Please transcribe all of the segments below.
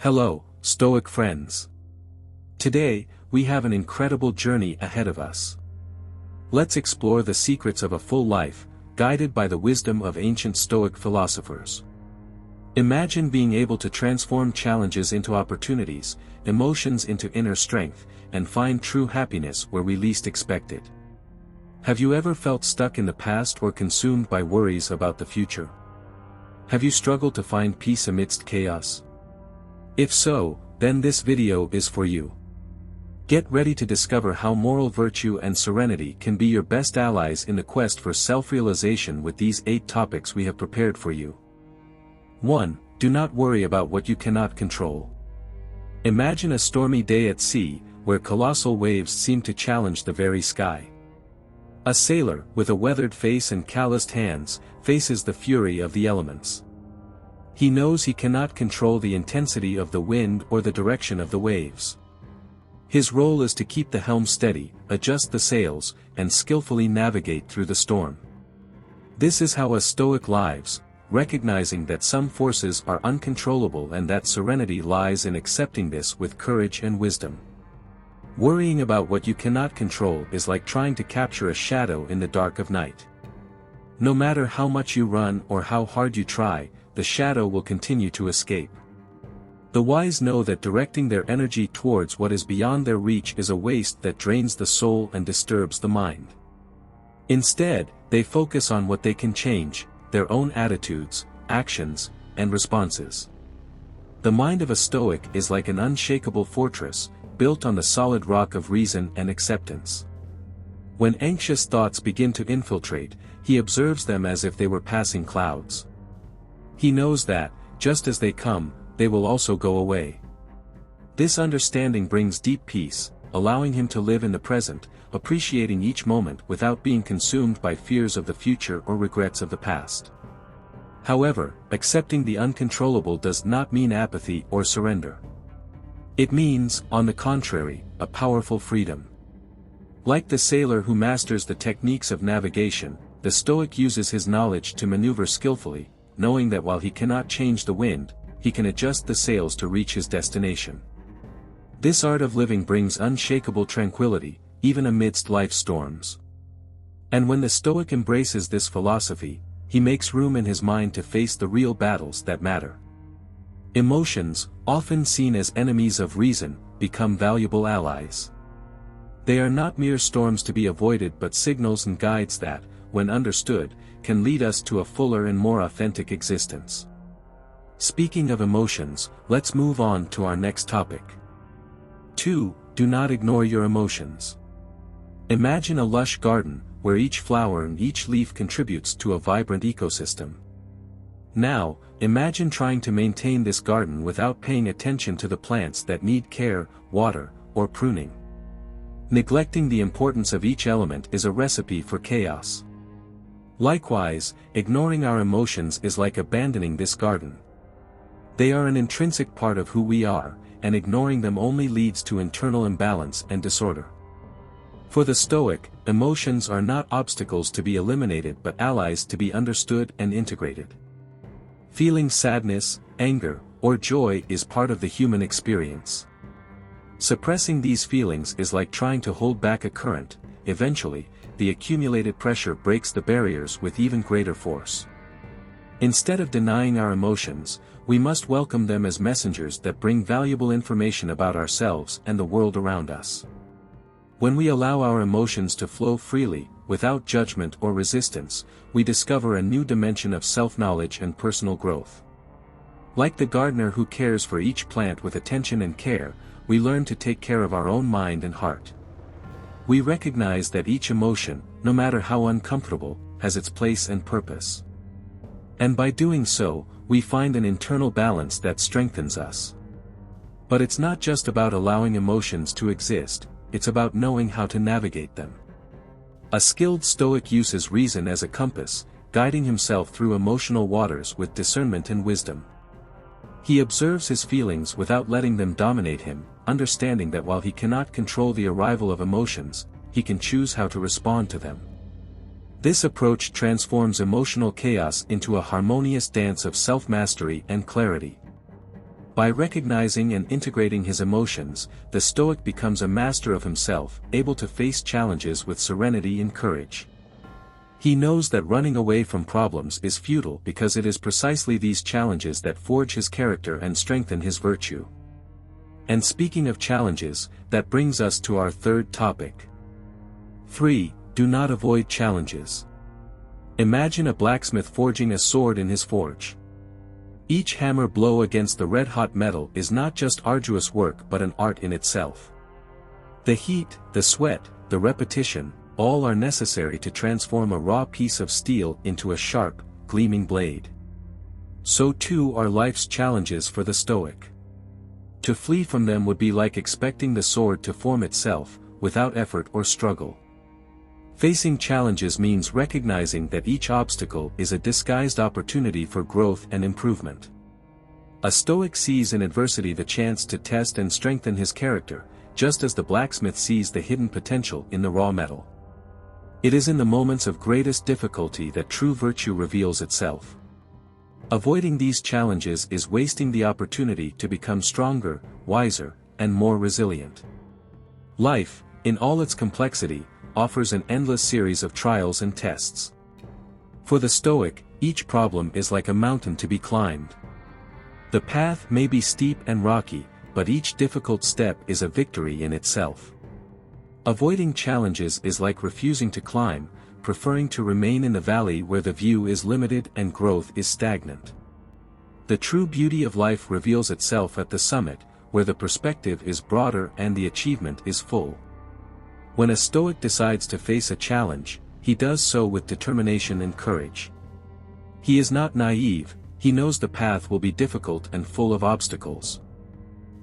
Hello, Stoic friends. Today, we have an incredible journey ahead of us. Let's explore the secrets of a full life, guided by the wisdom of ancient Stoic philosophers. Imagine being able to transform challenges into opportunities, emotions into inner strength, and find true happiness where we least expect it. Have you ever felt stuck in the past or consumed by worries about the future? Have you struggled to find peace amidst chaos? If so, then this video is for you. Get ready to discover how moral virtue and serenity can be your best allies in the quest for self-realization with these 8 topics we have prepared for you. 1. Do not worry about what you cannot control. Imagine a stormy day at sea, where colossal waves seem to challenge the very sky. A sailor, with a weathered face and calloused hands, faces the fury of the elements. He knows he cannot control the intensity of the wind or the direction of the waves. His role is to keep the helm steady, adjust the sails, and skillfully navigate through the storm. This is how a Stoic lives, recognizing that some forces are uncontrollable and that serenity lies in accepting this with courage and wisdom. Worrying about what you cannot control is like trying to capture a shadow in the dark of night. No matter how much you run or how hard you try, the shadow will continue to escape. The wise know that directing their energy towards what is beyond their reach is a waste that drains the soul and disturbs the mind. Instead, they focus on what they can change, their own attitudes, actions, and responses. The mind of a Stoic is like an unshakable fortress, built on the solid rock of reason and acceptance. When anxious thoughts begin to infiltrate, he observes them as if they were passing clouds. He knows that, just as they come, they will also go away. This understanding brings deep peace, allowing him to live in the present, appreciating each moment without being consumed by fears of the future or regrets of the past. However, accepting the uncontrollable does not mean apathy or surrender. It means, on the contrary, a powerful freedom. Like the sailor who masters the techniques of navigation, the Stoic uses his knowledge to maneuver skillfully, knowing that while he cannot change the wind, he can adjust the sails to reach his destination. This art of living brings unshakable tranquility, even amidst life's storms. And when the Stoic embraces this philosophy, he makes room in his mind to face the real battles that matter. Emotions, often seen as enemies of reason, become valuable allies. They are not mere storms to be avoided but signals and guides that, when understood, can lead us to a fuller and more authentic existence. Speaking of emotions, let's move on to our next topic. 2. Do not ignore your emotions. Imagine a lush garden, where each flower and each leaf contributes to a vibrant ecosystem. Now, imagine trying to maintain this garden without paying attention to the plants that need care, water, or pruning. Neglecting the importance of each element is a recipe for chaos. Likewise, ignoring our emotions is like abandoning this garden. They are an intrinsic part of who we are, and ignoring them only leads to internal imbalance and disorder. For the Stoic, emotions are not obstacles to be eliminated but allies to be understood and integrated. Feeling sadness, anger, or joy is part of the human experience. Suppressing these feelings is like trying to hold back a current. Eventually, the accumulated pressure breaks the barriers with even greater force. Instead of denying our emotions, we must welcome them as messengers that bring valuable information about ourselves and the world around us. When we allow our emotions to flow freely, without judgment or resistance, we discover a new dimension of self-knowledge and personal growth. Like the gardener who cares for each plant with attention and care, we learn to take care of our own mind and heart. We recognize that each emotion, no matter how uncomfortable, has its place and purpose. And by doing so, we find an internal balance that strengthens us. But it's not just about allowing emotions to exist, it's about knowing how to navigate them. A skilled Stoic uses reason as a compass, guiding himself through emotional waters with discernment and wisdom. He observes his feelings without letting them dominate him, understanding that while he cannot control the arrival of emotions, he can choose how to respond to them. This approach transforms emotional chaos into a harmonious dance of self-mastery and clarity. By recognizing and integrating his emotions, the Stoic becomes a master of himself, able to face challenges with serenity and courage. He knows that running away from problems is futile because it is precisely these challenges that forge his character and strengthen his virtue. And speaking of challenges, that brings us to our third topic. 3. Do not avoid challenges. Imagine a blacksmith forging a sword in his forge. Each hammer blow against the red-hot metal is not just arduous work but an art in itself. The heat, the sweat, the repetition, all are necessary to transform a raw piece of steel into a sharp, gleaming blade. So too are life's challenges for the Stoic. To flee from them would be like expecting the sword to form itself, without effort or struggle. Facing challenges means recognizing that each obstacle is a disguised opportunity for growth and improvement. A Stoic sees in adversity the chance to test and strengthen his character, just as the blacksmith sees the hidden potential in the raw metal. It is in the moments of greatest difficulty that true virtue reveals itself. Avoiding these challenges is wasting the opportunity to become stronger, wiser, and more resilient. Life, in all its complexity, offers an endless series of trials and tests. For the Stoic, each problem is like a mountain to be climbed. The path may be steep and rocky, but each difficult step is a victory in itself. Avoiding challenges is like refusing to climb, preferring to remain in the valley where the view is limited and growth is stagnant. The true beauty of life reveals itself at the summit, where the perspective is broader and the achievement is full. When a Stoic decides to face a challenge, he does so with determination and courage. He is not naive, he knows the path will be difficult and full of obstacles.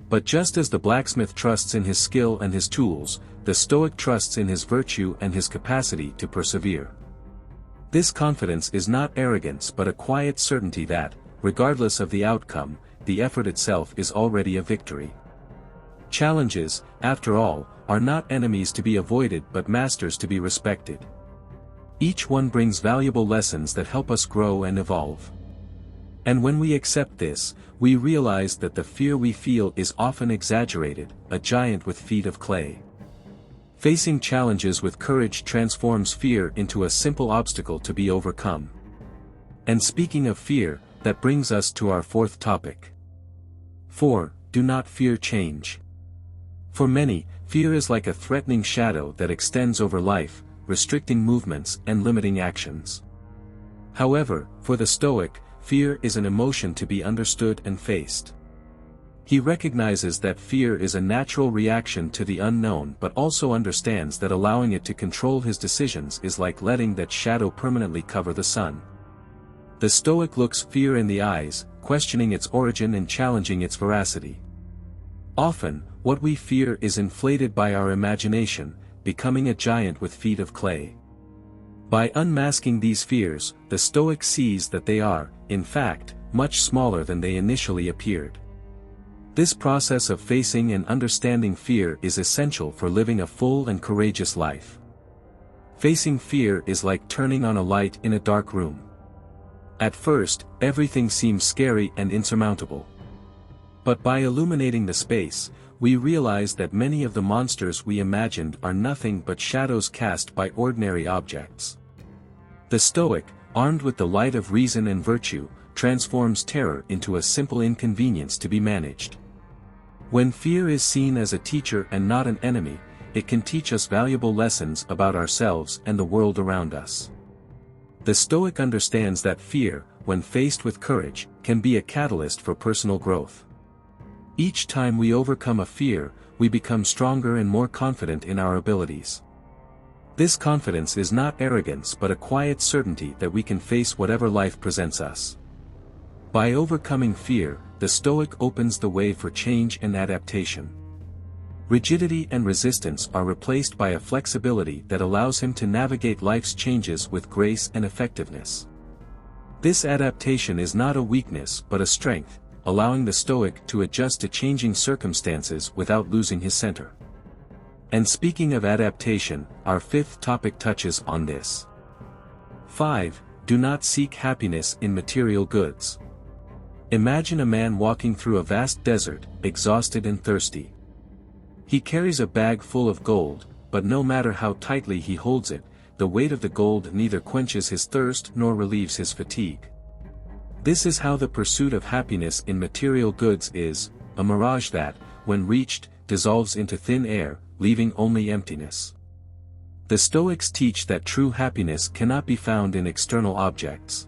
But just as the blacksmith trusts in his skill and his tools, the Stoic trusts in his virtue and his capacity to persevere. This confidence is not arrogance but a quiet certainty that, regardless of the outcome, the effort itself is already a victory. Challenges, after all, are not enemies to be avoided but masters to be respected. Each one brings valuable lessons that help us grow and evolve. And when we accept this, we realize that the fear we feel is often exaggerated, a giant with feet of clay. Facing challenges with courage transforms fear into a simple obstacle to be overcome. And speaking of fear, that brings us to our fourth topic. 4. Do not fear change. For many, fear is like a threatening shadow that extends over life, restricting movements and limiting actions. However, for the Stoic, fear is an emotion to be understood and faced. He recognizes that fear is a natural reaction to the unknown but also understands that allowing it to control his decisions is like letting that shadow permanently cover the sun. The Stoic looks fear in the eyes, questioning its origin and challenging its veracity. Often, what we fear is inflated by our imagination, becoming a giant with feet of clay. By unmasking these fears, the Stoic sees that they are, in fact, much smaller than they initially appeared. This process of facing and understanding fear is essential for living a full and courageous life. Facing fear is like turning on a light in a dark room. At first, everything seems scary and insurmountable. But by illuminating the space, we realize that many of the monsters we imagined are nothing but shadows cast by ordinary objects. The Stoic, armed with the light of reason and virtue, transforms terror into a simple inconvenience to be managed. When fear is seen as a teacher and not an enemy, it can teach us valuable lessons about ourselves and the world around us. The Stoic understands that fear, when faced with courage, can be a catalyst for personal growth. Each time we overcome a fear, we become stronger and more confident in our abilities. This confidence is not arrogance but a quiet certainty that we can face whatever life presents us. By overcoming fear, the Stoic opens the way for change and adaptation. Rigidity and resistance are replaced by a flexibility that allows him to navigate life's changes with grace and effectiveness. This adaptation is not a weakness but a strength, allowing the Stoic to adjust to changing circumstances without losing his center. And speaking of adaptation, our fifth topic touches on this. 5. Do not seek happiness in material goods. Imagine a man walking through a vast desert, exhausted and thirsty. He carries a bag full of gold, but no matter how tightly he holds it, the weight of the gold neither quenches his thirst nor relieves his fatigue. This is how the pursuit of happiness in material goods is, a mirage that, when reached, dissolves into thin air, leaving only emptiness. The Stoics teach that true happiness cannot be found in external objects.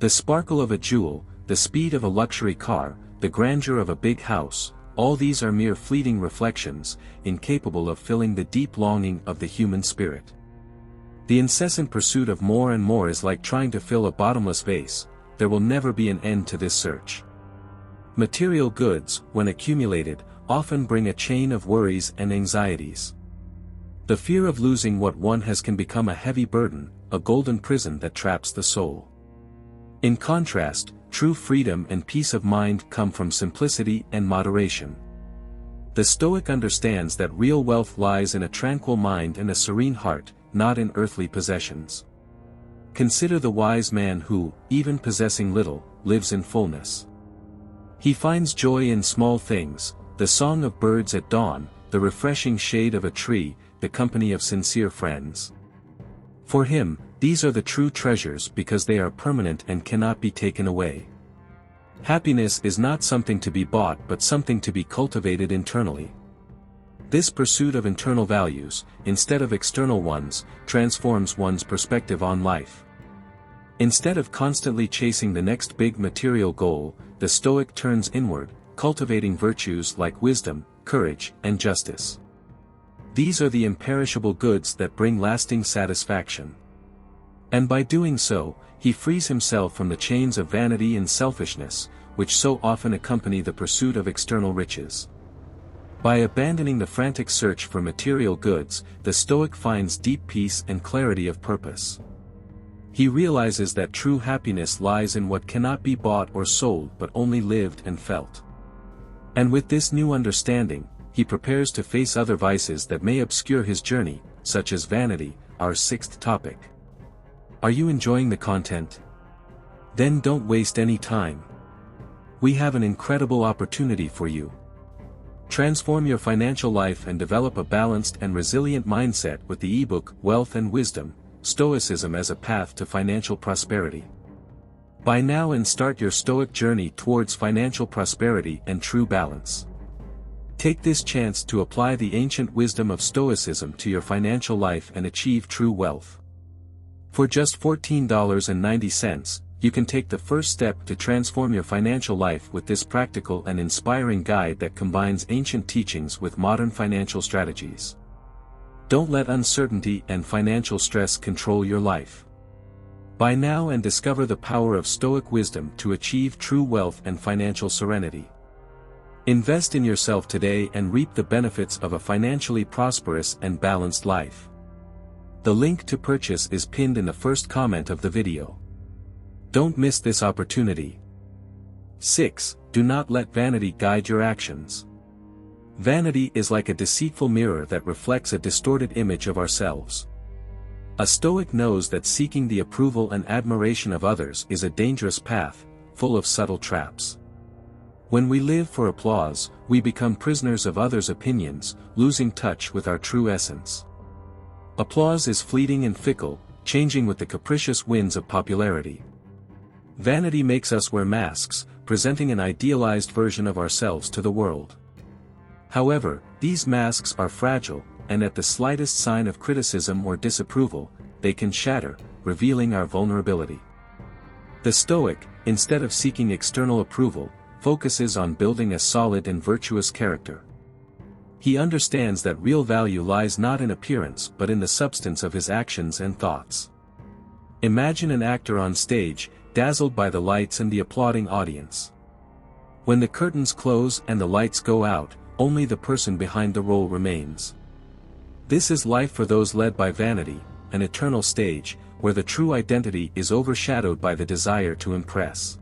The sparkle of a jewel, the speed of a luxury car, the grandeur of a big house, all these are mere fleeting reflections, incapable of filling the deep longing of the human spirit. The incessant pursuit of more and more is like trying to fill a bottomless vase. There will never be an end to this search. Material goods, when accumulated, often bring a chain of worries and anxieties. The fear of losing what one has can become a heavy burden, a golden prison that traps the soul. In contrast, true freedom and peace of mind come from simplicity and moderation. The Stoic understands that real wealth lies in a tranquil mind and a serene heart, not in earthly possessions. Consider the wise man who, even possessing little, lives in fullness. He finds joy in small things, the song of birds at dawn, the refreshing shade of a tree, the company of sincere friends. For him, these are the true treasures because they are permanent and cannot be taken away. Happiness is not something to be bought but something to be cultivated internally. This pursuit of internal values, instead of external ones, transforms one's perspective on life. Instead of constantly chasing the next big material goal, the Stoic turns inward, cultivating virtues like wisdom, courage, and justice. These are the imperishable goods that bring lasting satisfaction. And by doing so, he frees himself from the chains of vanity and selfishness, which so often accompany the pursuit of external riches. By abandoning the frantic search for material goods, the Stoic finds deep peace and clarity of purpose. He realizes that true happiness lies in what cannot be bought or sold but only lived and felt. And with this new understanding, he prepares to face other vices that may obscure his journey, such as vanity, our sixth topic. Are you enjoying the content? Then don't waste any time. We have an incredible opportunity for you. Transform your financial life and develop a balanced and resilient mindset with the ebook Wealth and Wisdom, Stoicism as a Path to Financial Prosperity. Buy now and start your Stoic journey towards financial prosperity and true balance. Take this chance to apply the ancient wisdom of Stoicism to your financial life and achieve true wealth. For just $14.90, you can take the first step to transform your financial life with this practical and inspiring guide that combines ancient teachings with modern financial strategies. Don't let uncertainty and financial stress control your life. Buy now and discover the power of Stoic wisdom to achieve true wealth and financial serenity. Invest in yourself today and reap the benefits of a financially prosperous and balanced life. The link to purchase is pinned in the first comment of the video. Don't miss this opportunity. 6. Do not let vanity guide your actions. Vanity is like a deceitful mirror that reflects a distorted image of ourselves. A Stoic knows that seeking the approval and admiration of others is a dangerous path, full of subtle traps. When we live for applause, we become prisoners of others' opinions, losing touch with our true essence. Applause is fleeting and fickle, changing with the capricious winds of popularity. Vanity makes us wear masks, presenting an idealized version of ourselves to the world. However, these masks are fragile, and at the slightest sign of criticism or disapproval, they can shatter, revealing our vulnerability. The Stoic, instead of seeking external approval, focuses on building a solid and virtuous character. He understands that real value lies not in appearance but in the substance of his actions and thoughts. Imagine an actor on stage, dazzled by the lights and the applauding audience. When the curtains close and the lights go out, only the person behind the role remains. This is life for those led by vanity, an eternal stage, where the true identity is overshadowed by the desire to impress.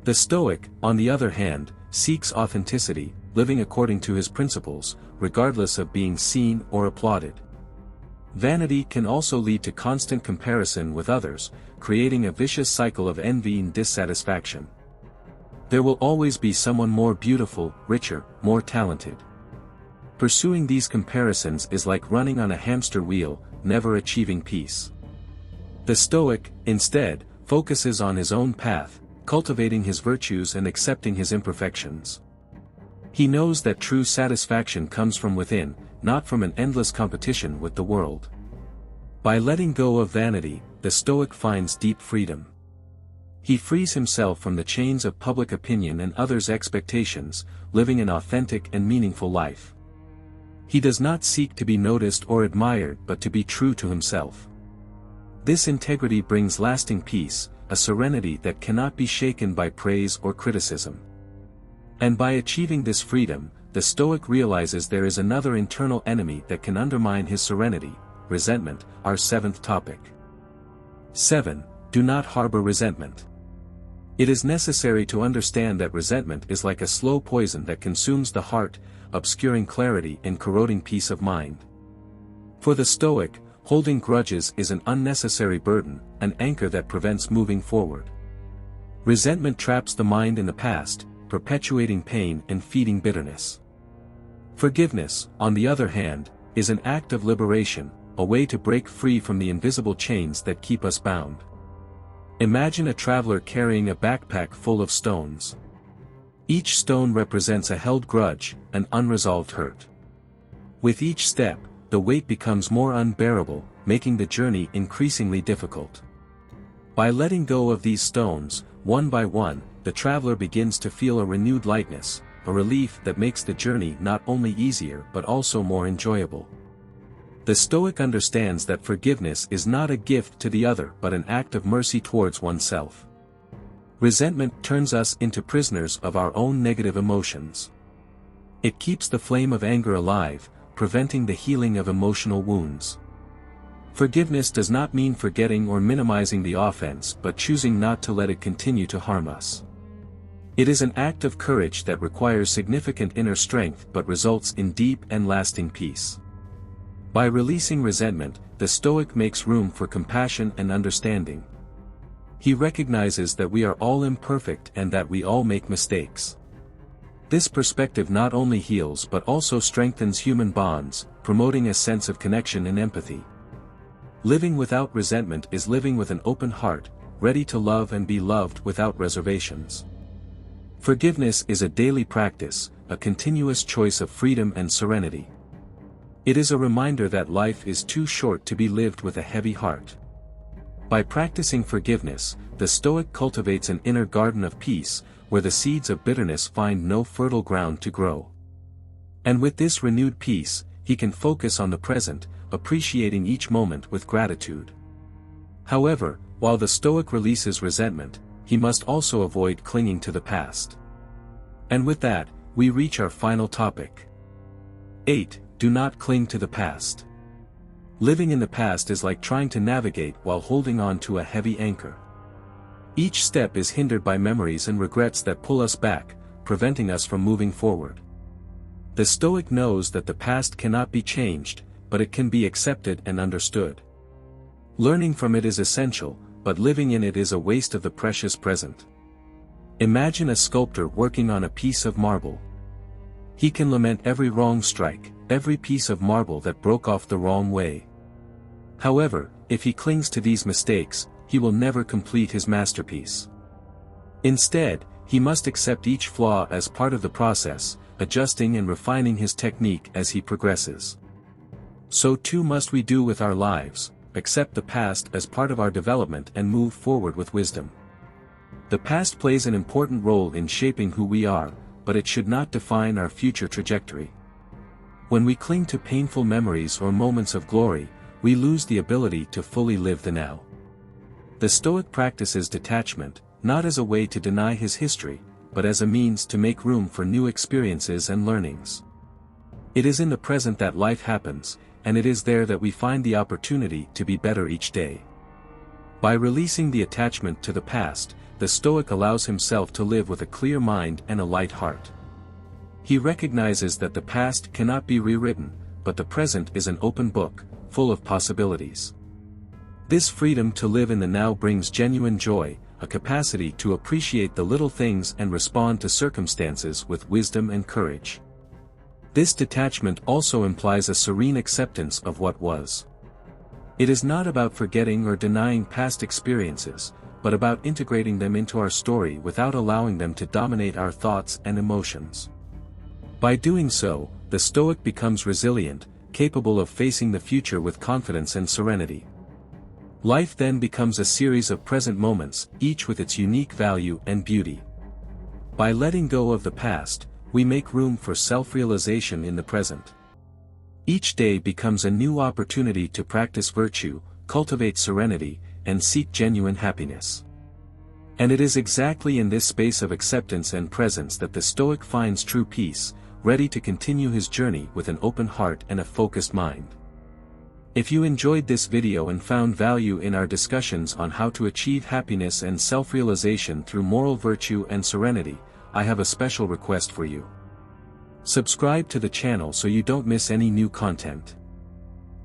The Stoic, on the other hand, seeks authenticity, living according to his principles, regardless of being seen or applauded. Vanity can also lead to constant comparison with others, creating a vicious cycle of envy and dissatisfaction. There will always be someone more beautiful, richer, more talented. Pursuing these comparisons is like running on a hamster wheel, never achieving peace. The Stoic, instead, focuses on his own path, cultivating his virtues and accepting his imperfections. He knows that true satisfaction comes from within, not from an endless competition with the world. By letting go of vanity, the Stoic finds deep freedom. He frees himself from the chains of public opinion and others' expectations, living an authentic and meaningful life. He does not seek to be noticed or admired but to be true to himself. This integrity brings lasting peace, a serenity that cannot be shaken by praise or criticism. And by achieving this freedom, the Stoic realizes there is another internal enemy that can undermine his serenity: resentment, our seventh topic. 7. Do not harbor resentment. It is necessary to understand that resentment is like a slow poison that consumes the heart, obscuring clarity and corroding peace of mind. For the Stoic, holding grudges is an unnecessary burden, an anchor that prevents moving forward. Resentment traps the mind in the past, perpetuating pain and feeding bitterness. Forgiveness, on the other hand, is an act of liberation, a way to break free from the invisible chains that keep us bound. Imagine a traveler carrying a backpack full of stones. Each stone represents a held grudge, an unresolved hurt. With each step, the weight becomes more unbearable, making the journey increasingly difficult. By letting go of these stones, one by one, the traveler begins to feel a renewed lightness, a relief that makes the journey not only easier but also more enjoyable. The Stoic understands that forgiveness is not a gift to the other but an act of mercy towards oneself. Resentment turns us into prisoners of our own negative emotions. It keeps the flame of anger alive, preventing the healing of emotional wounds. Forgiveness does not mean forgetting or minimizing the offense but choosing not to let it continue to harm us. It is an act of courage that requires significant inner strength but results in deep and lasting peace. By releasing resentment, the Stoic makes room for compassion and understanding. He recognizes that we are all imperfect and that we all make mistakes. This perspective not only heals but also strengthens human bonds, promoting a sense of connection and empathy. Living without resentment is living with an open heart, ready to love and be loved without reservations. Forgiveness is a daily practice, a continuous choice of freedom and serenity. It is a reminder that life is too short to be lived with a heavy heart. By practicing forgiveness, the Stoic cultivates an inner garden of peace, where the seeds of bitterness find no fertile ground to grow. And with this renewed peace, he can focus on the present, appreciating each moment with gratitude. However, while the Stoic releases resentment, he must also avoid clinging to the past. And with that, we reach our final topic. 8. Do not cling to the past. Living in the past is like trying to navigate while holding on to a heavy anchor. Each step is hindered by memories and regrets that pull us back, preventing us from moving forward. The Stoic knows that the past cannot be changed, but it can be accepted and understood. Learning from it is essential, but living in it is a waste of the precious present. Imagine a sculptor working on a piece of marble. He can lament every wrong strike, every piece of marble that broke off the wrong way. However, if he clings to these mistakes, he will never complete his masterpiece. Instead, he must accept each flaw as part of the process, adjusting and refining his technique as he progresses. So too must we do with our lives, accept the past as part of our development and move forward with wisdom. The past plays an important role in shaping who we are, but it should not define our future trajectory. When we cling to painful memories or moments of glory, we lose the ability to fully live the now. The Stoic practices detachment, not as a way to deny his history, but as a means to make room for new experiences and learnings. It is in the present that life happens, and it is there that we find the opportunity to be better each day. By releasing the attachment to the past, the Stoic allows himself to live with a clear mind and a light heart. He recognizes that the past cannot be rewritten, but the present is an open book, full of possibilities. This freedom to live in the now brings genuine joy, a a capacity to appreciate the little things and respond to circumstances with wisdom and courage. This detachment also implies a serene acceptance of what was. It is not about forgetting or denying past experiences, but about integrating them into our story without allowing them to dominate our thoughts and emotions. By doing so, the Stoic becomes resilient, capable of facing the future with confidence and serenity. Life then becomes a series of present moments, each with its unique value and beauty. By letting go of the past, we make room for self-realization in the present. Each day becomes a new opportunity to practice virtue, cultivate serenity, and seek genuine happiness. And it is exactly in this space of acceptance and presence that the Stoic finds true peace, ready to continue his journey with an open heart and a focused mind. If you enjoyed this video and found value in our discussions on how to achieve happiness and self-realization through moral virtue and serenity, I have a special request for you. Subscribe to the channel so you don't miss any new content.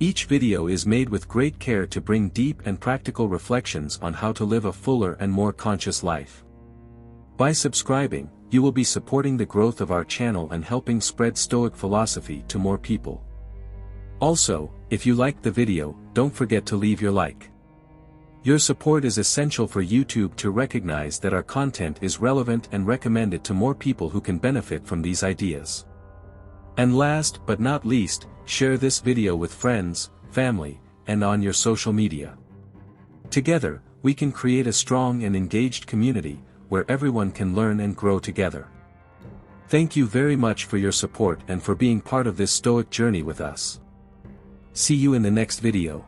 Each video is made with great care to bring deep and practical reflections on how to live a fuller and more conscious life. By subscribing, you will be supporting the growth of our channel and helping spread Stoic philosophy to more people. Also, if you liked the video, don't forget to leave your like. Your support is essential for YouTube to recognize that our content is relevant and recommend it to more people who can benefit from these ideas. And last but not least, share this video with friends, family, and on your social media. Together, we can create a strong and engaged community, where everyone can learn and grow together. Thank you very much for your support and for being part of this Stoic journey with us. See you in the next video.